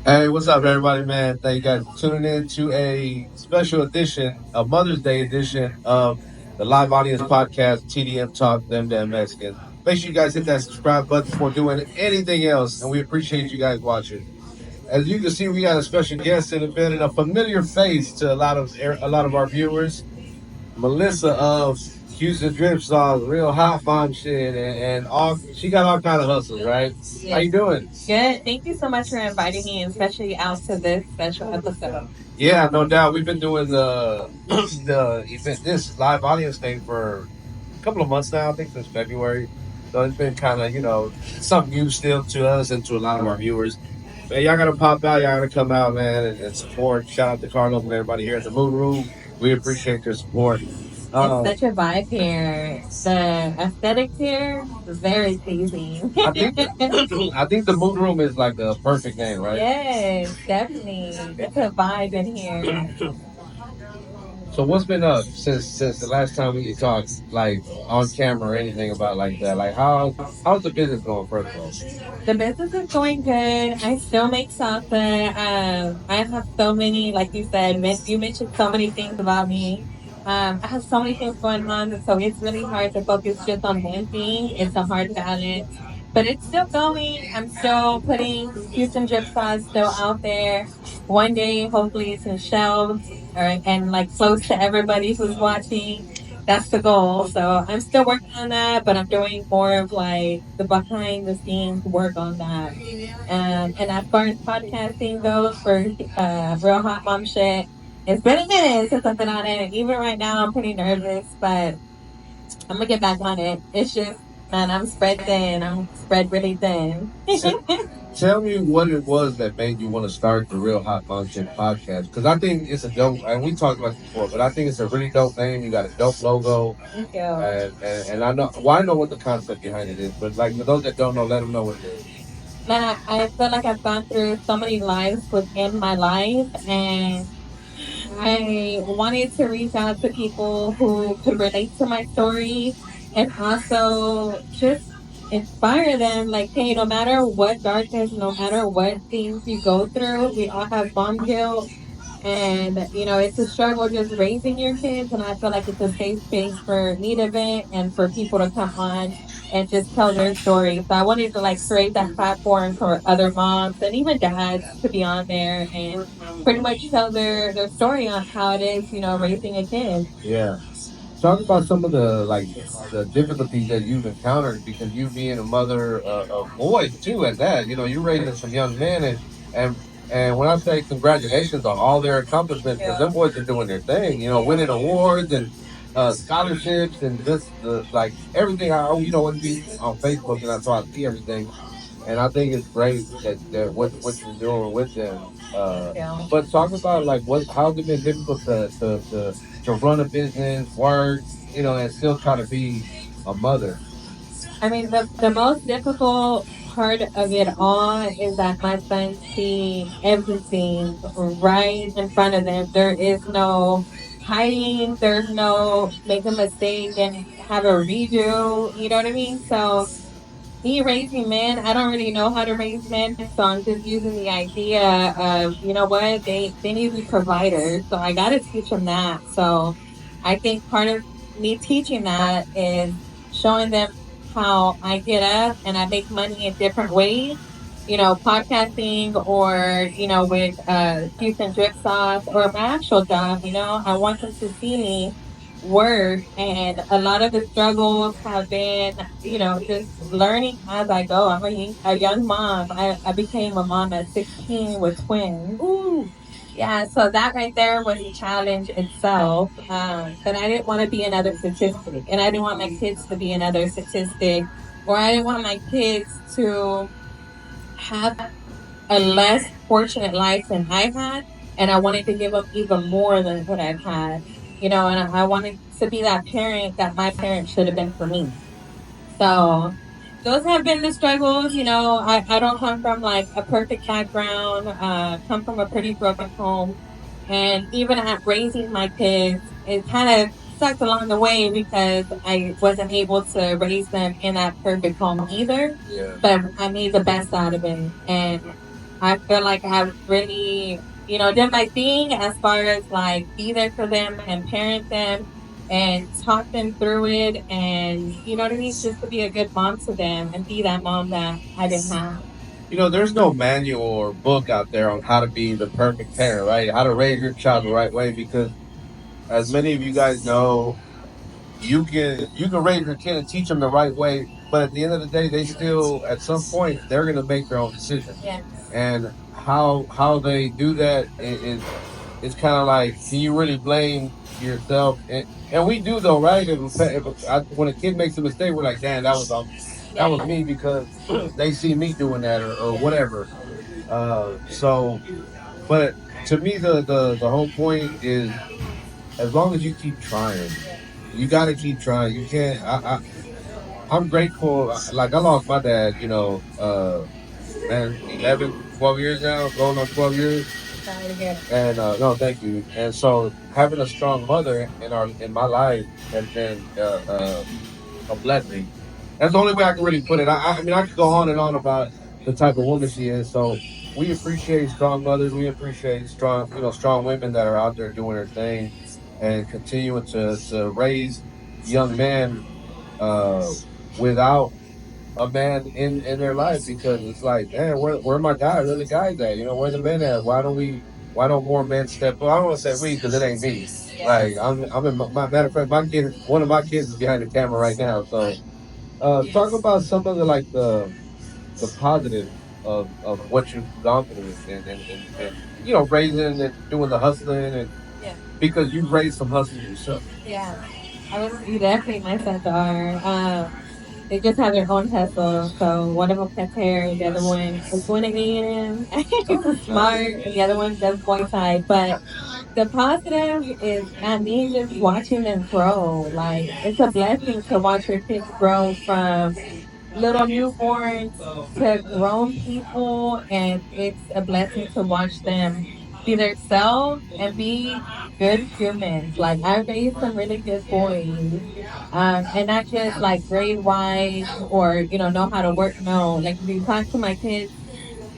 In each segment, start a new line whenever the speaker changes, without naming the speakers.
Hey, what's up, everybody, man? Thank you guys for tuning in to a special edition, a Mother's Day edition of the live audience podcast, TDM Talk, ThemDamnMexicans. Make sure you guys hit that subscribe button before doing anything else, and we appreciate you guys watching. As you can see, we got a special guest in the building, a familiar face to a lot of our viewers. Melissa of Houston Drip Sauce, real hot fun shit, and all she got all kind of hustles, right? How you doing?
Good. Thank you so much for inviting me, and especially out to this special episode.
Yeah, no doubt. We've been doing the the event, this live audience thing for a couple of months now. I think since February. So it's been kind of something new still to us and to a lot of our viewers. Man, y'all gotta pop out. Y'all gotta come out, man, and support. Shout out to Cardinals and everybody here at the Moon Room. We appreciate your support.
It's such a vibe here. The aesthetics here is very pleasing.
I think I think the Moon Room is like the perfect name, right?
Yes, definitely. It's a vibe in here.
So what's been up since the last time we talked, like on camera or anything about like that? Like how's the business going, first of all?
The business is going good. I still make salsa. I have so many, like you said, you mentioned so many things about me. I have so many things going on, so it's really hard to focus just on one thing. It's a hard balance, but it's still going. I'm still putting Houston drip sauce still out there. One day, hopefully, it's in shelves and like close to everybody who's watching. That's the goal. So I'm still working on that, but I'm doing more of like the behind the scenes work on that. And as far as podcasting goes for Real Hot Mom Shit, it's been a minute since I've been on it. Even right now, I'm pretty nervous, but I'm gonna get back on it. It's just, man, I'm spread thin. I'm spread really thin.
Tell me what it was that made you want to start the Real Hot Function podcast. Because I think it's a dope, and we talked about it before, but I think it's a really dope name. You got a dope logo.
Thank you.
And I know, well, I know what the concept behind it is, but like for those that don't know, let them know what it is.
Man, I feel like I've gone through so many lives within my life, and I wanted to reach out to people who could relate to my story and also just inspire them like, hey, no matter what darkness, no matter what things you go through, we all have mom guilt. And, it's a struggle just raising your kids. And I feel like it's a safe space for me to vent and for people to come on and just tell their story. So I wanted to like create that platform for other moms and even dads to be on there and pretty much tell their story on how it is, raising a kid.
Yeah. Talk about some of the difficulties that you've encountered because you being a mother of boys too at that. You're raising some young men and and when I say congratulations on all their accomplishments, because them boys are doing their thing, winning awards and scholarships and just like everything. When be on Facebook and so I see everything, and I think it's great that what you're doing with them.
Yeah.
But talk about like how's it been difficult to run a business, work, and still try to be a mother.
I mean, the most difficult part of it all is that my sons see everything right in front of them. There is no hiding. There's no make a mistake and have a redo. You know what I mean? So me raising men, I don't really know how to raise men, so I'm just using the idea of, you know what, they need to be providers, so I got to teach them that. So I think part of me teaching that is showing them how I get up and I make money in different ways, podcasting or, with Houston Drip Sauce or my actual job, I want them to see me work, and a lot of the struggles have been, just learning as I go. I'm a young mom. I became a mom at 16 with twins. Ooh. Yeah, so that right there was a challenge itself. But I didn't want to be another statistic, and I didn't want my kids to be another statistic, or I didn't want my kids to have a less fortunate life than I've had, and I wanted to give up even more than what I've had, and I wanted to be that parent that my parents should have been for me. So those have been the struggles. I don't come from like a perfect background, come from a pretty broken home. And even at raising my kids, it kind of sucked along the way because I wasn't able to raise them in that perfect home either.
Yeah.
But I made the best out of it. And I feel like I've really, done my thing as far as like be there for them and parent them and talk them through it and you know what I mean, just to be a good mom to them and be that mom that I didn't have.
There's no manual or book out there on how to be the perfect parent, right? How to raise your child the right way, because as many of you guys know, you can raise your kid and teach them the right way, but at the end of the day, they still at some point they're gonna make their own decision.
Yeah.
And how they do that is it's kind of like, can you really blame yourself? And we do though, right? When a kid makes a mistake, we're like, damn, that was me because they see me doing that or whatever. So, but to me, the whole point is as long as you keep trying, you got to keep trying. You can't. I'm grateful. Like I lost my dad, man, 11, 12 years now, going on 12 years.
Sorry to hear.
And no, thank you. And so having a strong mother in my life has been a blessing. That's the only way I can really put it. I mean, I could go on and on about the type of woman she is. So we appreciate strong mothers. We appreciate strong women that are out there doing their thing and continuing to raise young men uh, without a man in their life, because it's like, man, where my guys? Where the guys at? Where the men at? Why don't more men step up? I don't want to say we because it ain't me. Like I'm in my matter of fact, one of my kids is behind the camera right now. So talk about some of the positives of what you've gone through and raising and doing the hustling, and
Yeah.
because you've raised some hustlers yourself.
Yeah. I would you definitely my sons are. They just have their own hustle. So one of them cuts hair, the other one is going to A&M. He's smart, and the other one does boy side. But the positive is, I mean, just watching them grow. Like, it's a blessing to watch your kids grow from little newborns to grown people, and it's a blessing to watch them be themselves and be good humans. Like, I raised some really good boys, and not just like grade wise or know how to work. No, like if you talk to my kids,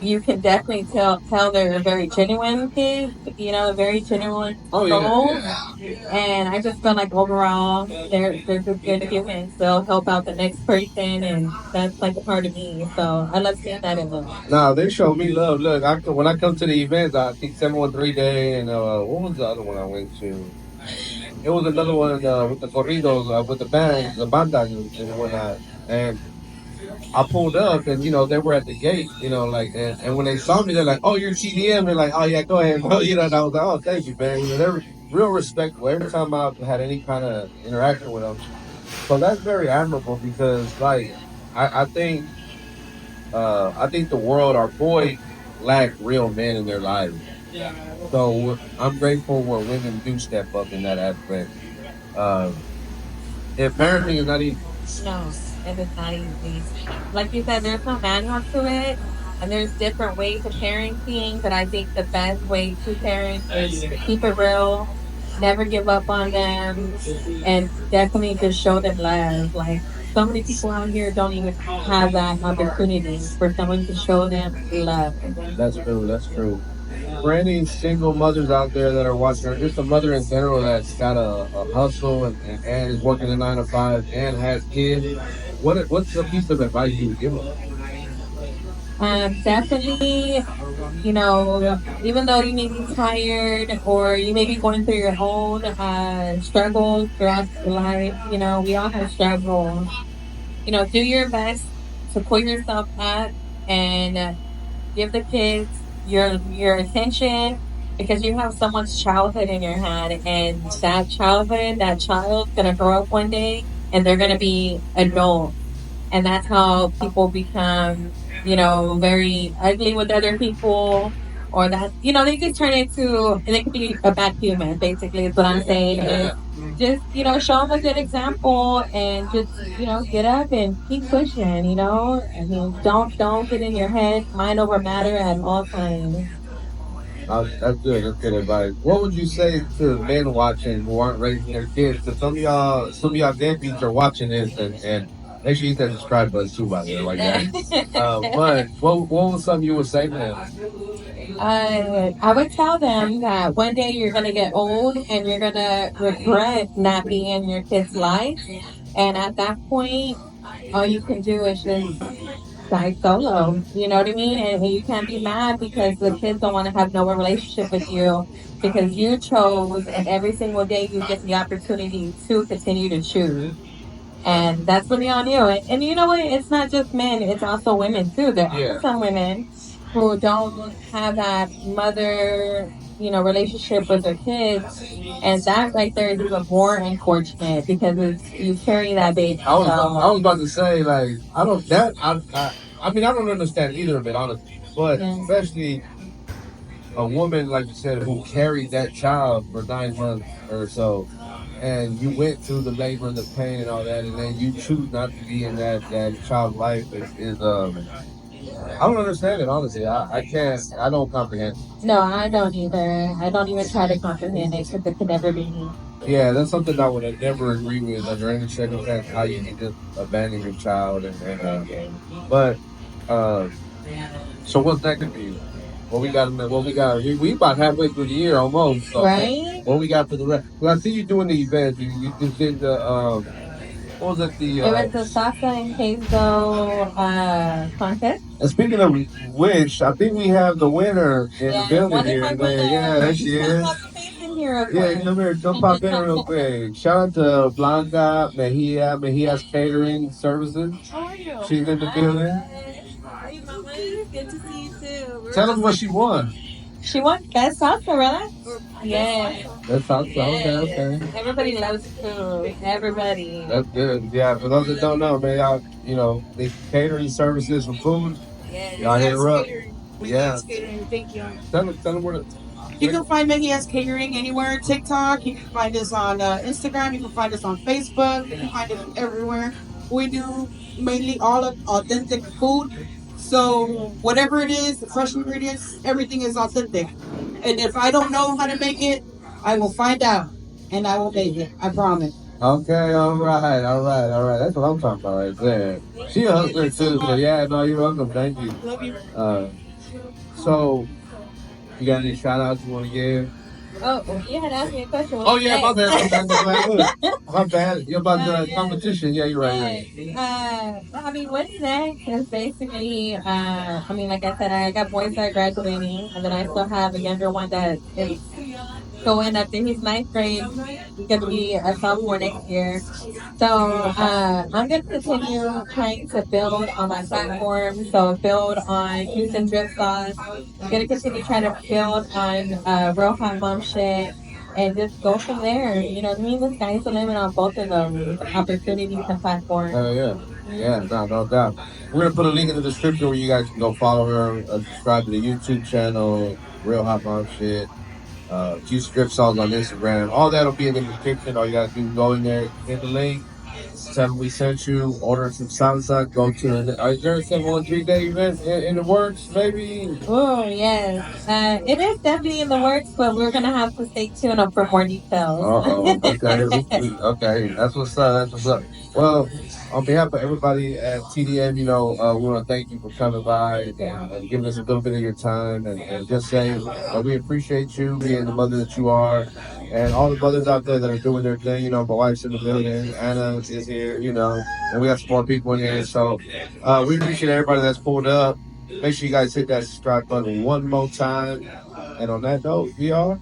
you can definitely tell they're very genuine kids, very genuine
Oh
souls.
yeah.
And I just feel like overall they're just good humans. They'll help out the next person, and that's like a part of me. So I love seeing that in them.
No, they show me love. Look, when I come to the events, I think 713 Day, and what was the other one I went to? It was another one with the corridos, with the band, the bandas and whatnot. And I pulled up, and they were at the gate, and when they saw me, they're like, "Oh, you're TDM." They're like, "Oh yeah, go ahead, bro." And I was like, "Oh, thank you, man." They're real respectful every time I've had any kind of interaction with them. So that's very admirable, because, like, I think the world, our boys, lack real men in their lives. So I'm grateful where women do step up in that aspect. Uh, if parenting is not easy.
No, it is not easy. Like you said, there's no manual to it, and there's different ways of parenting. But I think the best way to parent is to keep it real, never give up on them, and definitely just show them love. Like so many people out here don't even have that opportunity for someone to show them love.
That's true. That's true. For any single mothers out there that are watching, or just a mother in general that's got a hustle and is working a 9 to 5 and has kids, what's a piece of advice you would give them?
Definitely, even though you may be tired or you may be going through your own struggles throughout life, we all have struggles. Do your best to pull yourself up and give the kids your attention, because you have someone's childhood in your head, and that child's gonna grow up one day and they're gonna be adults, and that's how people become, very ugly with other people, or that they just turn into, and they can be a bad human. Basically, is what I'm saying. Is just show them a good example, and just get up and keep pushing. I mean, don't get in your head, mind over matter at all times.
That's good. That's good advice. What would you say to men watching who aren't raising their kids? Because some of y'all deadbeats are watching this, and Make sure you hit that subscribe button too, by the way, like that. But what was something you would say to them?
I would tell them that one day you're gonna get old and you're gonna regret not being in your kid's life, and at that point, all you can do is just die solo. You know what I mean? And you can't be mad because the kids don't want to have no relationship with you because you chose, and every single day you get the opportunity to continue to choose. And that's really on you. And you know what? It's not just men, it's also women too. There are some women who don't have that mother, relationship with their kids. And that right there is even more unfortunate because you carry that baby.
I was about to say, like, I mean, I don't understand either of it, honestly. But especially a woman, like you said, who carried that child for 9 months or so, and you went through the labor and the pain and all that, and then you choose not to be in that child's life is I don't understand it, honestly. I can't, I don't comprehend.
No, I don't either. I don't even try to comprehend it because it could never be me.
Yeah, that's something I would never agree with under any circumstance, how you can just abandon your child but so what's next for you? What we got? We about halfway through the year almost. So
right?
What we got for the rest? Well, I see you doing the event. You just did the what was it?
It was the salsa and queso contest.
And speaking of which, I think we have the winner in the building here. Yeah, there she is. Yeah, come pop in real quick. Shout out to Blanca Mejia's Catering Services.
How are you?
She's in the building.
Hey, Mama, it's good to see you too.
Tell them what she won.
She won best salsa, right? Yeah.
Best salsa.
Yeah.
Okay.
Everybody loves food. Everybody.
That's good. Yeah, for those that don't know, man, y'all, these catering services for food.
Yeah,
y'all hit her up.
Yeah. Catering. Thank you.
Tell them where to.
You can find Mejia's Catering anywhere. TikTok. You can find us on Instagram. You can find us on Facebook. You can find us everywhere. We do mainly all of authentic food. So whatever it is, the fresh ingredients, everything is authentic. And if I don't know how to make it, I will find out and I will make it. I promise.
Okay, all right. That's what I'm talking about right there. She a hustler too, so yeah, no, you're welcome. Thank you.
Love you.
So you got any shout outs you want to give?
Oh, you had asked me a question.
Oh yeah, my bad. My bad. You're about the competition. Yeah, you're right.
I mean, what's next is basically, like I said, I got boys that are graduating, and then I still have a younger one that is going up to his ninth grade. He's going to be a sophomore next year. So I'm going to continue trying to build on my platform. So build on Houston Drip Sauce. I'm going to continue trying to build on Real Hot Mom Shit. And just go from there. You know what I mean? The sky's the limit on both of them. Opportunities and platforms.
Yeah. Yeah, no doubt. We're going to put a link in the description where you guys can go follow her, subscribe to the YouTube channel, Real Hot Mom Shit. Houston Drip Sauce on Instagram. All that'll be in the description. All you gotta do is go in there, hit the link, tell them we sent you, order some salsa, go to the. Is there a 713-day event in the works, maybe?
Oh, yes. It is definitely in the works, but we're gonna have to stay tuned up for more details.
Okay. That's what's up. Well, on behalf of everybody at TDM, we want to thank you for coming by and giving us a little bit of your time and just saying we appreciate you being the mother that you are, and all the mothers out there that are doing their thing. My wife's in the building, Anna is here, and we got some more people in here. So we appreciate everybody that's pulled up. Make sure you guys hit that subscribe button one more time. And on that note, we are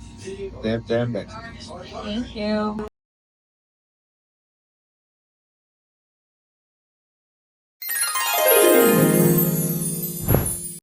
Them Damn Mexicans.
Thank you.